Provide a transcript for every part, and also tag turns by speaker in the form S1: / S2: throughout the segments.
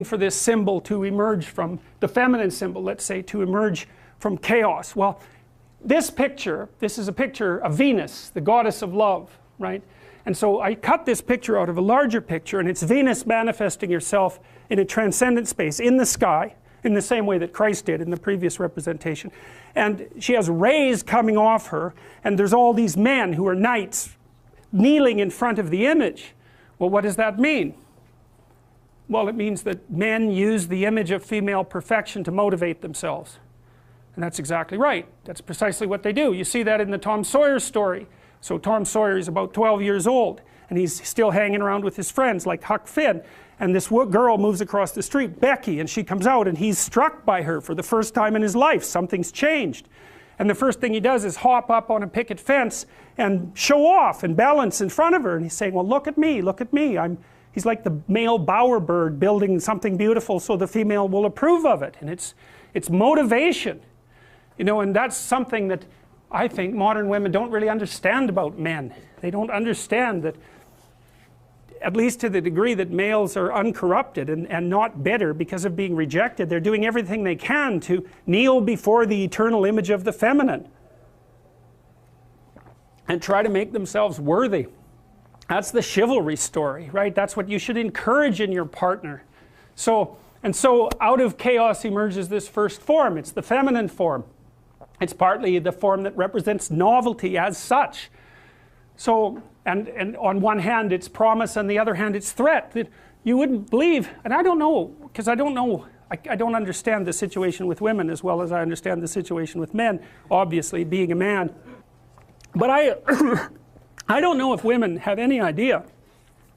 S1: for this symbol to emerge from the feminine symbol, let's say, to emerge from chaos. Well, this is a picture of Venus, the goddess of love, right? And so I cut this picture out of a larger picture, and it's Venus manifesting herself in a transcendent space in the sky, in the same way that Christ did in the previous representation. And she has rays coming off her, and there's all these men who are knights kneeling in front of the image. Well, what does that mean? Well, it means that men use the image of female perfection to motivate themselves. And that's exactly right. That's precisely what they do. You see that in the Tom Sawyer story. So Tom Sawyer is about 12 years old, and he's still hanging around with his friends like Huck Finn. And this girl moves across the street, Becky, and she comes out, and he's struck by her for the first time in his life. Something's changed. And the first thing he does is hop up on a picket fence and show off and balance in front of her. And he's saying, well, look at me, look at me. He's like the male bowerbird building something beautiful so the female will approve of it. And it's motivation. You know, and that's something that I think modern women don't really understand about men. They don't understand that, at least to the degree that males are uncorrupted and not bitter because of being rejected, they're doing everything they can to kneel before the eternal image of the feminine and try to make themselves worthy. That's the chivalry story, right? That's what you should encourage in your partner. So out of chaos emerges this first form. It's the feminine form. It's partly the form that represents novelty as such. So, and on one hand it's promise, on the other hand it's threat. That you wouldn't believe, and I don't know, because I don't understand the situation with women as well as I understand the situation with men, obviously, being a man. But I don't know if women have any idea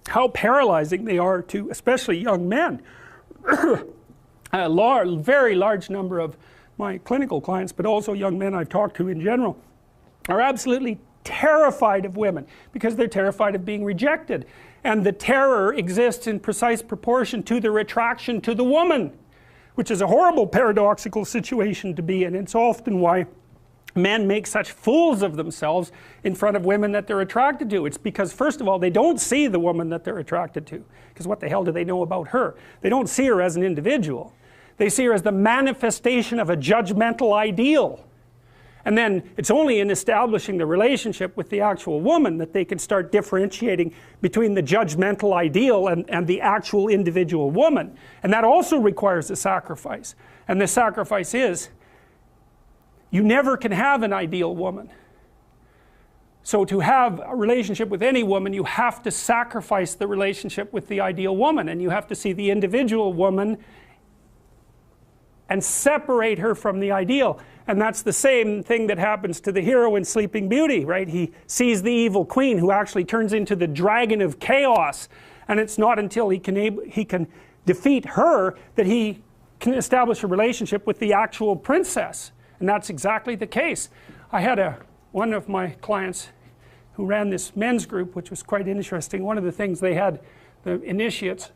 S1: how paralyzing they are to especially young men. A very large number of my clinical clients, but also young men I've talked to in general, are absolutely terrified of women because they're terrified of being rejected. And the terror exists in precise proportion to the attraction to the woman, which is a horrible paradoxical situation to be in. It's often why men make such fools of themselves in front of women that they're attracted to. It's because, first of all, they don't see the woman that they're attracted to, because what the hell do they know about her? They don't see her as an individual. They see her as the manifestation of a judgmental ideal. And then it's only in establishing the relationship with the actual woman that they can start differentiating between the judgmental ideal and the actual individual woman. And that also requires a sacrifice. And the sacrifice is, you never can have an ideal woman. So to have a relationship with any woman, you have to sacrifice the relationship with the ideal woman, and you have to see the individual woman and separate her from the ideal. And that's the same thing that happens to the hero in Sleeping Beauty, right? He sees the evil queen who actually turns into the dragon of chaos, and it's not until he can defeat her that he can establish a relationship with the actual princess. And that's exactly the case. I had one of my clients who ran this men's group, which was quite interesting. One of the things they had the initiates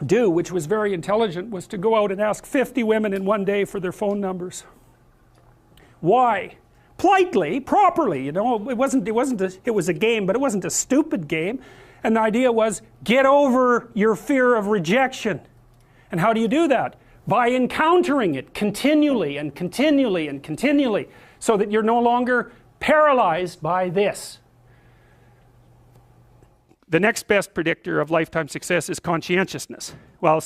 S1: do, which was very intelligent, was to go out and ask 50 women in one day for their phone numbers. Why? Politely, properly, you know. It was a game, but it wasn't a stupid game. And the idea was, get over your fear of rejection. And how do you do that? By encountering it continually and continually and continually, so that you're no longer paralyzed by this. The next best predictor of lifetime success is conscientiousness. Well,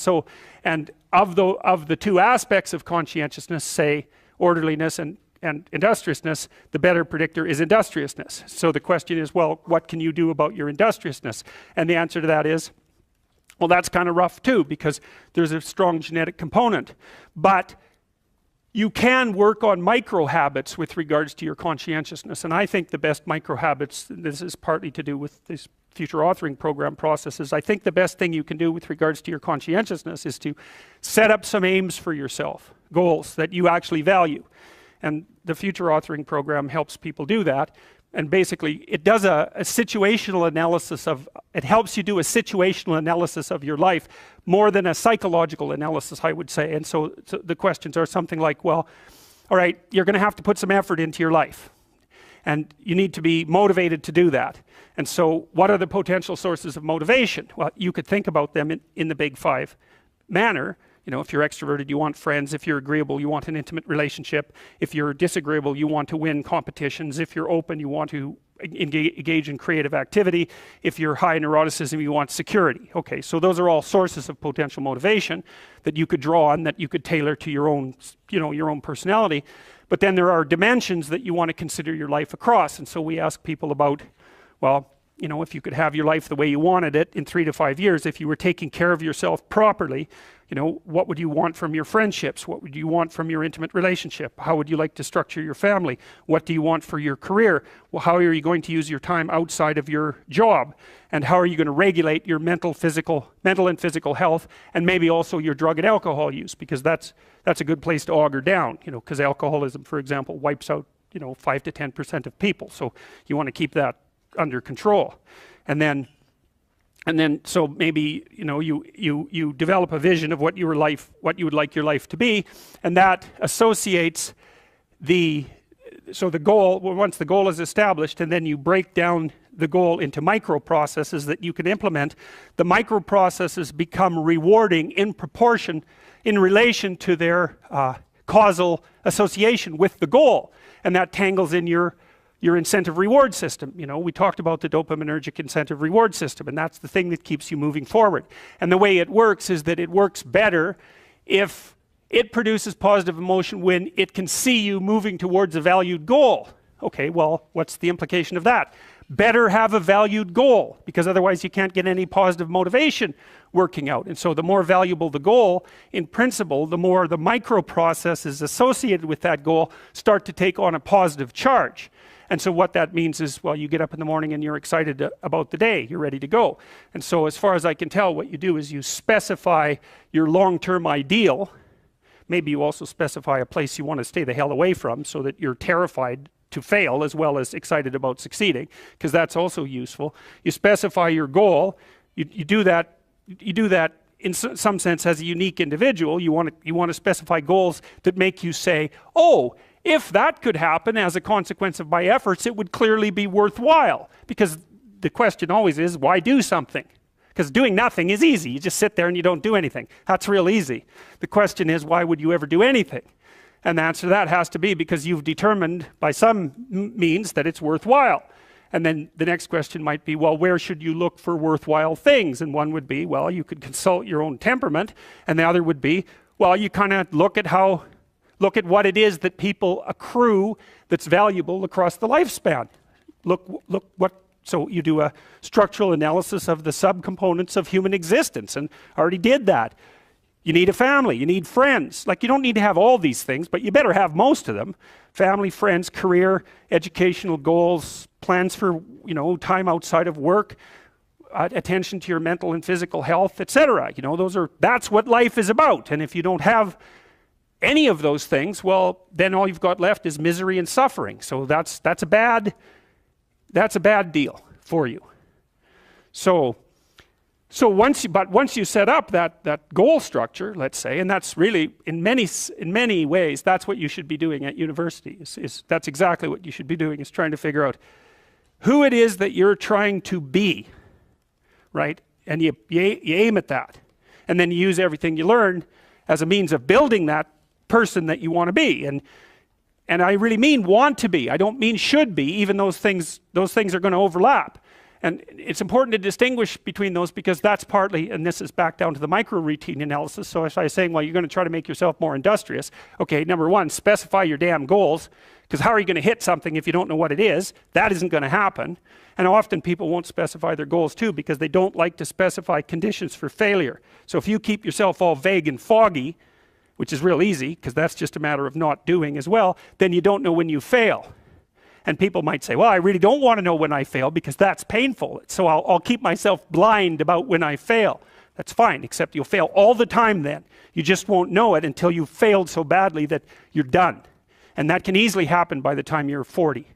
S1: and of the two aspects of conscientiousness, say orderliness and industriousness, the better predictor is industriousness. So the question is, well, what can you do about your industriousness? And the answer to that is, well, that's kind of rough too, because there's a strong genetic component. But you can work on micro habits with regards to your conscientiousness. And I think the best micro habits, this is partly to do with this future authoring program processes, I think the best thing you can do with regards to your conscientiousness is to set up some aims for yourself, goals that you actually value. And the future authoring program helps people do that. And basically, it does a situational analysis it helps you do a situational analysis of your life more than a psychological analysis, I would say. And so the questions are something like, well, all right, you're going to have to put some effort into your life. and you need to be motivated to do that. And so what are the potential sources of motivation? Well, you could think about them in the big five manner. You know, if you're extroverted, you want friends. If you're agreeable, you want an intimate relationship. If you're disagreeable, you want to win competitions. If you're open, you want to engage in creative activity. If you're high in neuroticism, you want security. Okay, so those are all sources of potential motivation that you could draw on, that you could tailor to your own, you know, your own personality. But then there are dimensions that you want to consider your life across. And so we ask people about, well, you know, if you could have your life the way you wanted it in 3 to 5 years, if you were taking care of yourself properly, you know, what would you want from your friendships? What would you want from your intimate relationship? How would you like to structure your family? What do you want for your career? Well, how are you going to use your time outside of your job? And how are you going to regulate your mental and physical health, and maybe also your drug and alcohol use? Because that's a good place to auger down, you know, because alcoholism, for example, wipes out, you know, 5 to 10% of people. So you want to keep that under control. And then so maybe, you know, you develop a vision of what you would like your life to be, and that associates the goal. Well, once the goal is established, and then you break down the goal into micro processes that you can implement, the micro processes become rewarding in proportion, in relation to their causal association with the goal, and that tangles in your incentive reward system. You know, we talked about the dopaminergic incentive reward system, and that's the thing that keeps you moving forward. And the way it works is that it works better if it produces positive emotion when it can see you moving towards a valued goal. Okay, well, what's the implication of that? Better have a valued goal, because otherwise you can't get any positive motivation working out. And so the more valuable the goal, in principle, the more the micro processes associated with that goal start to take on a positive charge. And so what that means is, well, you get up in the morning and you're excited about the day, you're ready to go. And so as far as I can tell, what you do is you specify your long-term ideal. Maybe you also specify a place you want to stay the hell away from, so that you're terrified to fail as well as excited about succeeding, because that's also useful. You specify your goal. You do that in some sense as a unique individual. You want to specify goals that make you say, oh, if that could happen as a consequence of my efforts, it would clearly be worthwhile. Because the question always is, why do something? Because doing nothing is easy. You just sit there and you don't do anything. That's real easy. The question is, why would you ever do anything? And the answer to that has to be because you've determined by some means that it's worthwhile. And then the next question might be, well, where should you look for worthwhile things? And one would be, well, you could consult your own temperament. And the other would be, well, you kind of look at what it is that people accrue that's valuable across the lifespan. So you do a structural analysis of the subcomponents of human existence, and I already did that. You need a family, you need friends. Like, you don't need to have all these things, but you better have most of them. Family, friends, career, educational goals, plans for, you know, time outside of work, attention to your mental and physical health, etc. You know, that's what life is about. And if you don't have any of those things, well, then all you've got left is misery and suffering. So that's a bad deal for you. So once you set up that goal structure, let's say, and that's really in many ways that's what you should be doing at university. That's exactly what you should be doing, is trying to figure out who it is that you're trying to be, right? And you aim at that, and then you use everything you learn as a means of building that person that you want to be. And I really mean want to be. I don't mean should be, even those things are going to overlap. And it's important to distinguish between those, because that's partly, and this is back down to the micro routine analysis. So if I was saying, well, you're going to try to make yourself more industrious. Okay, number one, specify your damn goals, because how are you going to hit something if you don't know what it is? That isn't going to happen. And often people won't specify their goals too, because they don't like to specify conditions for failure. So if you keep yourself all vague and foggy, which is real easy, because that's just a matter of not doing as well, then you don't know when you fail. And people might say, well, I really don't want to know when I fail, because that's painful. So I'll keep myself blind about when I fail. That's fine, except you'll fail all the time then. You just won't know it until you've failed so badly that you're done. And that can easily happen by the time you're 40.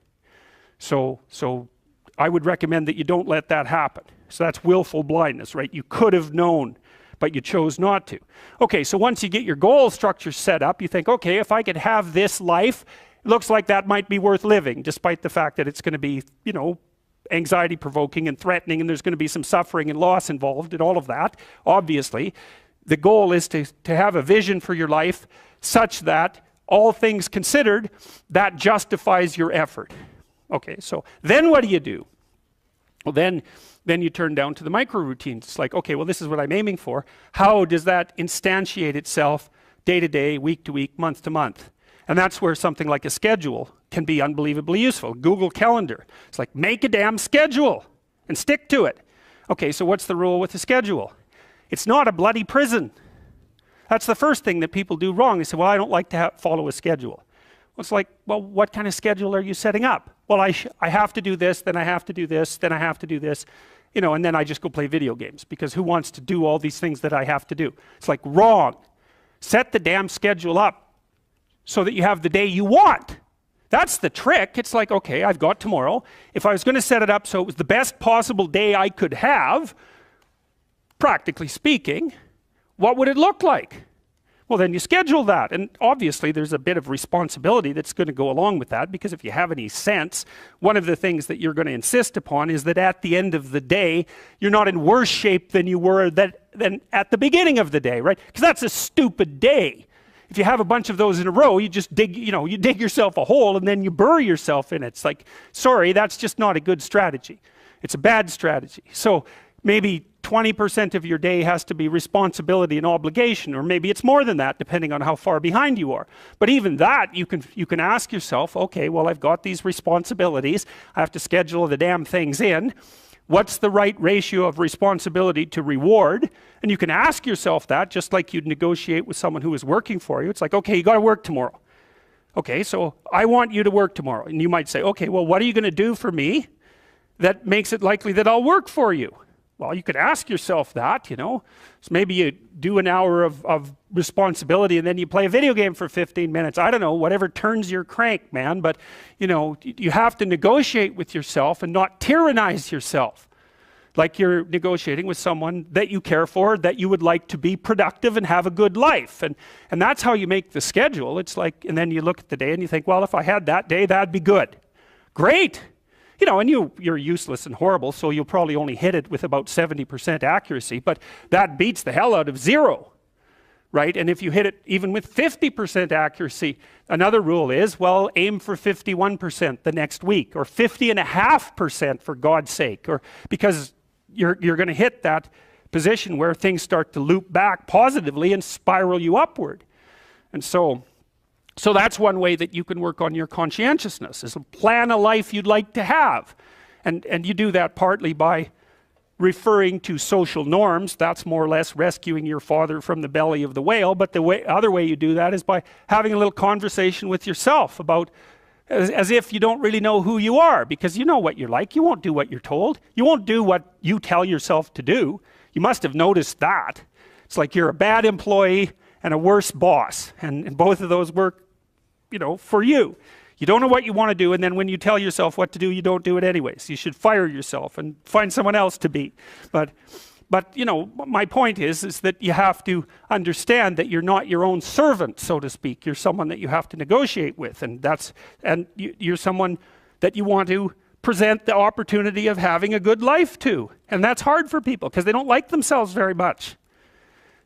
S1: So I would recommend that you don't let that happen. So that's willful blindness, right? You could have known, but you chose not to. Okay, so once you get your goal structure set up, you think, okay, if I could have this life It looks like that might be worth living, despite the fact that it's going to be, you know, anxiety provoking and threatening, and there's going to be some suffering and loss involved and all of that. Obviously, the goal is to have a vision for your life such that, all things considered, that justifies your effort. Okay, so then what do? Well, then you turn down to the micro routines. It's like, okay, well, this is what I'm aiming for. How does that instantiate itself day to day, week to week, month to month? And that's where something like a schedule can be unbelievably useful. Google Calendar. It's like, make a damn schedule and stick to it. Okay, so what's the rule with the schedule? It's not a bloody prison. That's the first thing that people do wrong. They say, well, I don't like to follow a schedule. Well, it's like, well, what kind of schedule are you setting up? Well, I have to do this, then I have to do this, then I have to do this, you know, and then I just go play video games, because who wants to do all these things that I have to do? It's like, wrong. Set the damn schedule up so that you have the day you want. That's the trick. It's like, okay, I've got tomorrow. If I was going to set it up so it was the best possible day I could have, practically speaking, what would it look like? Well, then you schedule that, and obviously there's a bit of responsibility that's going to go along with that, because if you have any sense, one of the things that you're going to insist upon is that at the end of the day, you're not in worse shape than you were than at the beginning of the day, right? Because that's a stupid day. If you have a bunch of those in a row, you just dig, you know, you dig yourself a hole and then you bury yourself in it. It's like, sorry, that's just not a good strategy. It's a bad strategy. So maybe 20% of your day has to be responsibility and obligation, or maybe it's more than that, depending on how far behind you are. But even that, you can ask yourself, okay, well, I've got these responsibilities. I have to schedule the damn things in. What's the right ratio of responsibility to reward? And you can ask yourself that, just like you'd negotiate with someone who is working for you. It's like, okay, you got to work tomorrow. Okay, so I want you to work tomorrow. And you might say, okay, well, what are you going to do for me that makes it likely that I'll work for you? Well, you could ask yourself that, you know. So maybe you do an hour of responsibility and then you play a video game for 15 minutes. I don't know, whatever turns your crank, man. But, you know, you have to negotiate with yourself and not tyrannize yourself. Like you're negotiating with someone that you care for, that you would like to be productive and have a good life. And that's how you make the schedule. It's like, and then you look at the day and you think, well, if I had that day, that'd be good. Great. You know, and you're useless and horrible, so you'll probably only hit it with about 70% accuracy, but that beats the hell out of 0, right? And if you hit it even with 50% accuracy, another rule is, well, aim for 51% the next week, or 50.5% for God's sake, or because you're going to hit that position where things start to loop back positively and spiral you upward. And so that's one way that you can work on your conscientiousness, is plan a life you'd like to have. And you do that partly by referring to social norms. That's more or less rescuing your father from the belly of the whale. But the other way you do that is by having a little conversation with yourself about, as if you don't really know who you are, because you know what you're like. You won't do what you're told. You won't do what you tell yourself to do. You must have noticed that. It's like you're a bad employee and a worse boss. And both of those work, you know, for you. You don't know what you want to do, and then when you tell yourself what to do, you don't do it anyways. You should fire yourself and find someone else to be. But you know, my point is that you have to understand that you're not your own servant, so to speak. You're someone that you have to negotiate with, and you're someone that you want to present the opportunity of having a good life to. And that's hard for people because they don't like themselves very much.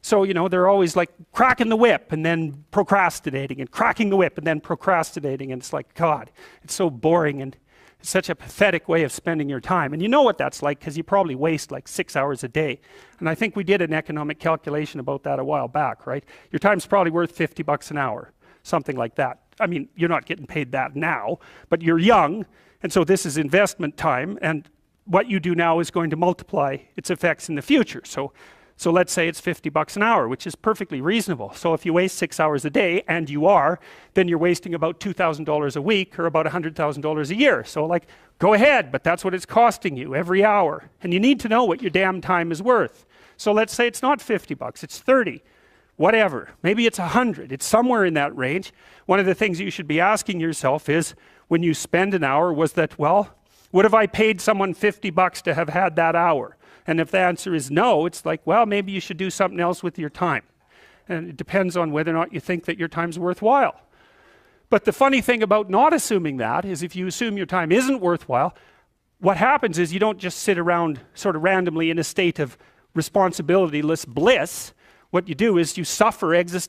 S1: So, you know, they're always like cracking the whip and then procrastinating, and cracking the whip and then procrastinating. And it's like, God, it's so boring, and it's such a pathetic way of spending your time. And you know what that's like, because you probably waste like 6 hours a day. And I think we did an economic calculation about that a while back, right? Your time's probably worth $50 an hour, something like that. I mean, you're not getting paid that now, but you're young, and so this is investment time, and what you do now is going to multiply its effects in the future. So let's say it's $50 an hour, which is perfectly reasonable. So if you waste 6 hours a day, and you are, then you're wasting about $2,000 a week, or about $100,000 a year. So like, go ahead, but that's what it's costing you every hour. And you need to know what your damn time is worth. So let's say it's not $50, it's 30, whatever. Maybe it's 100, it's somewhere in that range. One of the things you should be asking yourself is, when you spend an hour, was that, well, would have I paid someone $50 to have had that hour? And if the answer is no, it's like, well, maybe you should do something else with your time. And it depends on whether or not you think that your time's worthwhile. But the funny thing about not assuming that is if you assume your time isn't worthwhile, what happens is you don't just sit around sort of randomly in a state of responsibilityless bliss. What you do is you suffer existentially.